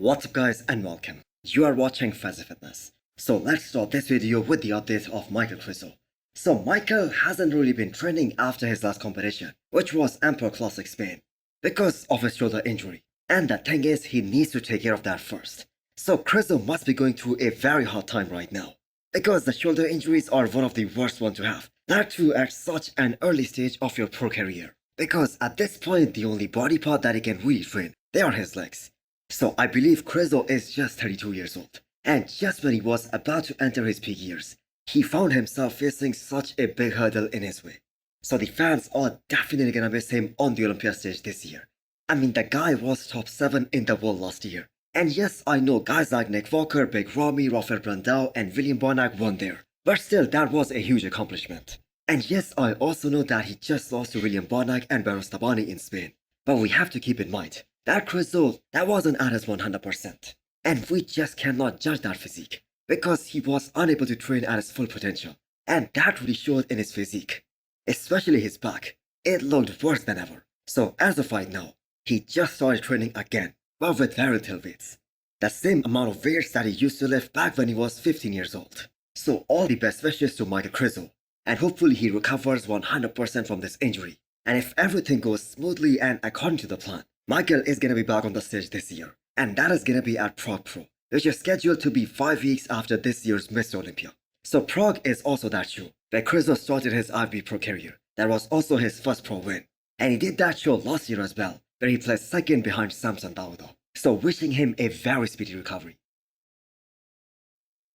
What's up guys and welcome. You are watching Fazi Fitness. So let's start this video with the update of Michael Krizo. So Michael hasn't really been training after his last competition, which was Emperor Classic Spain, because of his shoulder injury. And the thing is, he needs to take care of that first. So Krizo must be going through a very hard time right now, because the shoulder injuries are one of the worst ones to have. That too at such an early stage of your pro career. Because at this point, the only body part that he can really train, they are his legs. So I believe Krizo is just 32 years old. And just when he was about to enter his peak years, he found himself facing such a big hurdle in his way. So the fans are definitely gonna miss him on the Olympia stage this year. I mean, the guy was top 7 in the world last year. And yes, I know guys like Nick Walker, Big Ramy, Rafael Brandao and William Bonac won there. But still, that was a huge accomplishment. And yes, I also know that he just lost to William Bonac and Barros Tabani in Spain. But we have to keep in mind, that Krizo, that wasn't at his 100%. And we just cannot judge that physique, because he was unable to train at his full potential. And that really showed in his physique. Especially his back. It looked worse than ever. So as of right now, he just started training again, but with very little weights. The same amount of weights that he used to lift back when he was 15 years old. So all the best wishes to Michael Krizo. And hopefully he recovers 100% from this injury. And if everything goes smoothly and according to the plan, Michael is gonna be back on the stage this year. And that is gonna be at Prague Pro, which is scheduled to be 5 weeks after this year's Mr. Olympia. So Prague is also that show where Krizo started his IFBB pro career. That was also his first pro win. And he did that show last year as well, where he placed second behind Samson Dauda. So wishing him a very speedy recovery.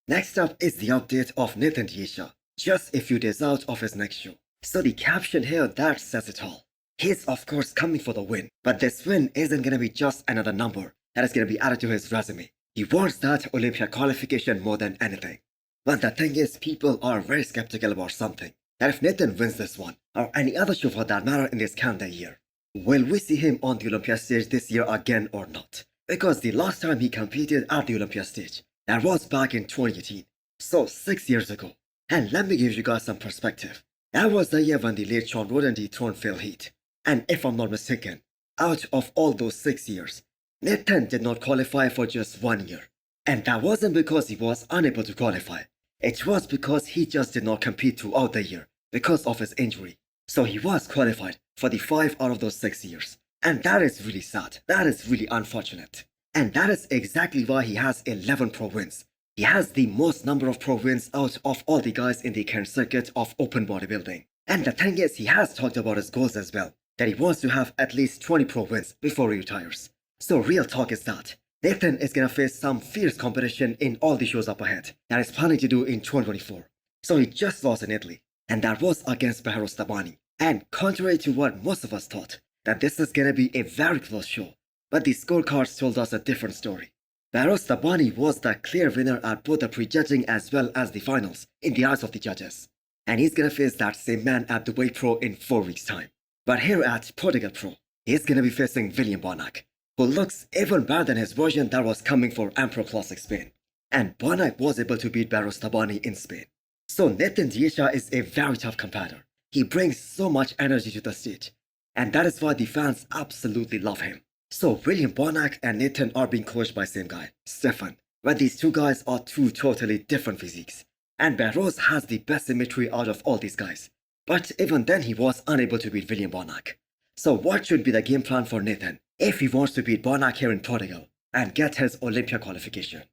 Next up is the update of Nathan Diesha, just a few days out of his next show. So the caption here, that says it all. He's of course coming for the win, but this win isn't gonna be just another number that is gonna be added to his resume. He wants that Olympia qualification more than anything. But the thing is, people are very skeptical about something. That if Nathan wins this one, or any other show for that matter in this calendar year, will we see him on the Olympia stage this year again or not? Because the last time he competed at the Olympia stage, that was back in 2018. So 6 years ago. And let me give you guys some perspective. That was the year when the late Sean Roden dethroned Phil Heath. And if I'm not mistaken, out of all those 6 years, Nathan did not qualify for just 1 year. And that wasn't because he was unable to qualify. It was because he just did not compete throughout the year because of his injury. So he was qualified for the 5 out of those 6 years. And that is really sad. That is really unfortunate. And that is exactly why he has 11 pro wins. He has the most number of pro wins out of all the guys in the current circuit of open bodybuilding. And the thing is, he has talked about his goals as well, that he wants to have at least 20 pro wins before he retires. So real talk is that Nathan is gonna face some fierce competition in all the shows up ahead that he's planning to do in 2024. So he just lost in Italy, and that was against Barros Tabani. And contrary to what most of us thought, that this is gonna be a very close show, but the scorecards told us a different story. Barros Tabani was the clear winner at both the prejudging as well as the finals in the eyes of the judges. And he's gonna face that same man at the Weight Pro in 4 weeks' time. But here at Portugal Pro, he's gonna be facing William Bonac, who looks even better than his version that was coming for Emperor Classic Spain. And Bonac was able to beat Barros Tabani in Spain. So Nathan Diesha is a very tough competitor. He brings so much energy to the stage. And that is why the fans absolutely love him. So William Bonac and Nathan are being coached by same guy, Stefan, where these two guys are two totally different physiques. And Barros has the best symmetry out of all these guys. But even then he was unable to beat William Bonac. So what should be the game plan for Nathan if he wants to beat Bonac here in Portugal and get his Olympia qualification?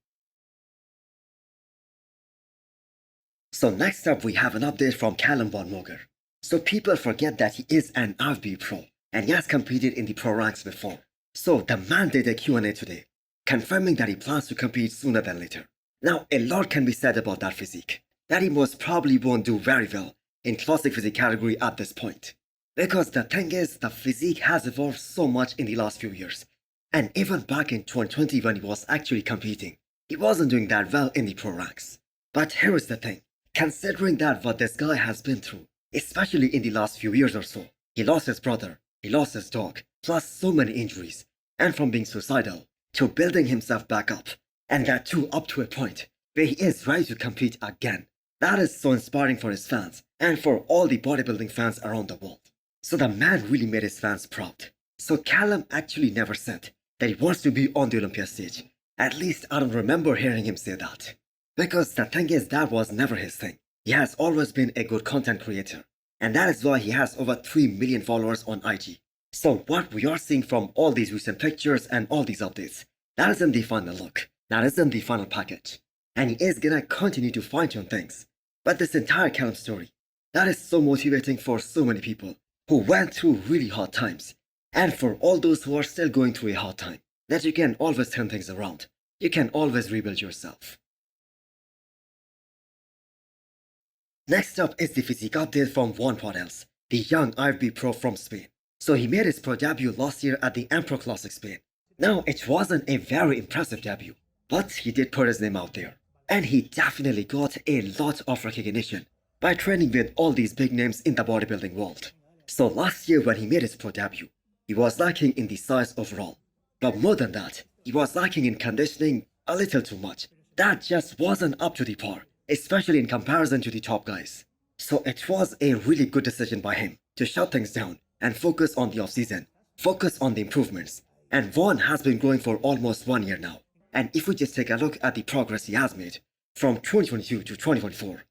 So next up we have an update from Calum. So people forget that he is an IFBB pro and he has competed in the pro ranks before. So the man did a Q&A today, confirming that he plans to compete sooner than later. Now a lot can be said about that physique, that he most probably won't do very well in classic physique category at this point. Because the thing is, the physique has evolved so much in the last few years. And even back in 2020 when he was actually competing, he wasn't doing that well in the pro ranks. But here is the thing, considering that what this guy has been through, especially in the last few years or so, he lost his brother, he lost his dog, plus so many injuries, and from being suicidal to building himself back up, and that too up to a point where he is ready to compete again. That is so inspiring for his fans and for all the bodybuilding fans around the world. So the man really made his fans proud. So Calum actually never said that he wants to be on the Olympia stage, At least I don't remember hearing him say that. Because the thing is, that was never his thing. He has always been a good content creator. And that is why he has over 3 million followers on IG. So what we are seeing from all these recent pictures and all these updates, that isn't the final look. That isn't the final package. And he is gonna continue to fine-tune things. But this entire Calum story, that is so motivating for so many people who went through really hard times. And for all those who are still going through a hard time, that you can always turn things around. You can always rebuild yourself. Next up is the physique update from Joan, the young IFB pro from Spain. So he made his pro debut last year at the Emperor Classic Spain. Now, it wasn't a very impressive debut, but he did put his name out there. And he definitely got a lot of recognition by training with all these big names in the bodybuilding world. So last year when he made his pro debut, he was lacking in the size overall. But more than that, he was lacking in conditioning a little too much. That just wasn't up to the par, especially in comparison to the top guys. So it was a really good decision by him to shut things down and focus on the off-season, focus on the improvements. And Joan has been growing for almost 1 year now. And if we just take a look at the progress he has made from 2022 to 2024,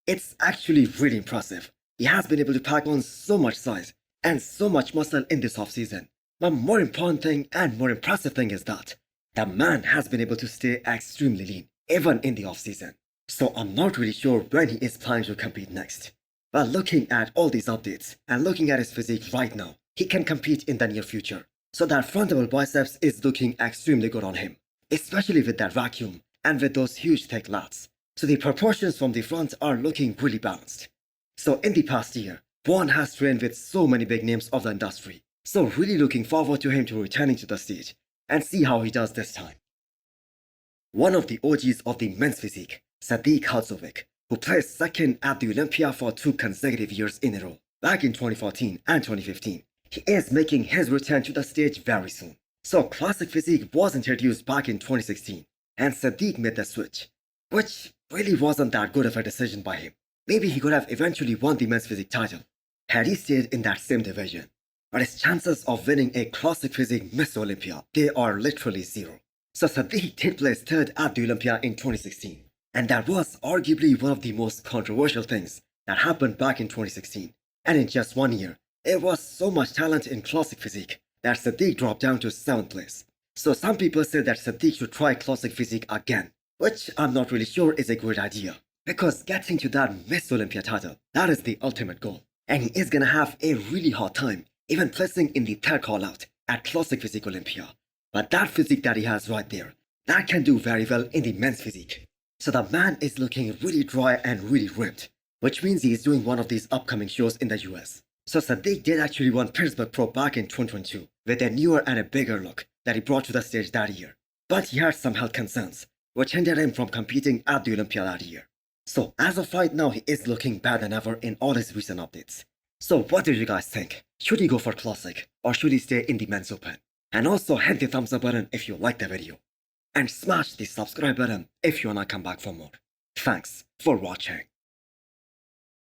it's actually really impressive. He has been able to pack on so much size and so much muscle in this off-season. But more important thing and more impressive thing is that the man has been able to stay extremely lean, even in the off-season. So I'm not really sure when he is planning to compete next. But looking at all these updates and looking at his physique right now, he can compete in the near future. So that front double biceps is looking extremely good on him, especially with that vacuum and with those huge thick lats. So the proportions from the front are looking really balanced. So in the past year, Joan has trained with so many big names of the industry. So really looking forward to him to returning to the stage and see how he does this time. One of the OGs of the men's physique, Sadik, who placed second at the Olympia for 2 consecutive years in a row, back in 2014 and 2015. He is making his return to the stage very soon. So classic physique was introduced back in 2016, and Sadik made the switch, which really wasn't that good of a decision by him. Maybe he could have eventually won the men's physique title had he stayed in that same division. But his chances of winning a classic physique Miss Olympia, they are literally zero. So Sadik did place third at the Olympia in 2016. And that was arguably one of the most controversial things that happened back in 2016. And in just 1 year, there was so much talent in classic physique that Sadik dropped down to 7th place. So some people say that Sadik should try classic physique again, which I'm not really sure is a good idea. Because getting to that Miss Olympia title, that is the ultimate goal. And he is gonna have a really hard time even placing in the 3rd call out at classic physique Olympia. But that physique that he has right there, that can do very well in the men's physique. So the man is looking really dry and really ripped, which means he is doing one of these upcoming shows in the US. So Sadik did actually win Pittsburgh Pro back in 2022 with a newer and a bigger look that he brought to the stage that year. But he had some health concerns, which hindered him from competing at the Olympia that year. So as of right now, he is looking better than ever in all his recent updates. So what do you guys think? Should he go for classic or should he stay in the men's open? And also hit the thumbs up button if you liked the video. And smash the subscribe button if you wanna come back for more. Thanks for watching.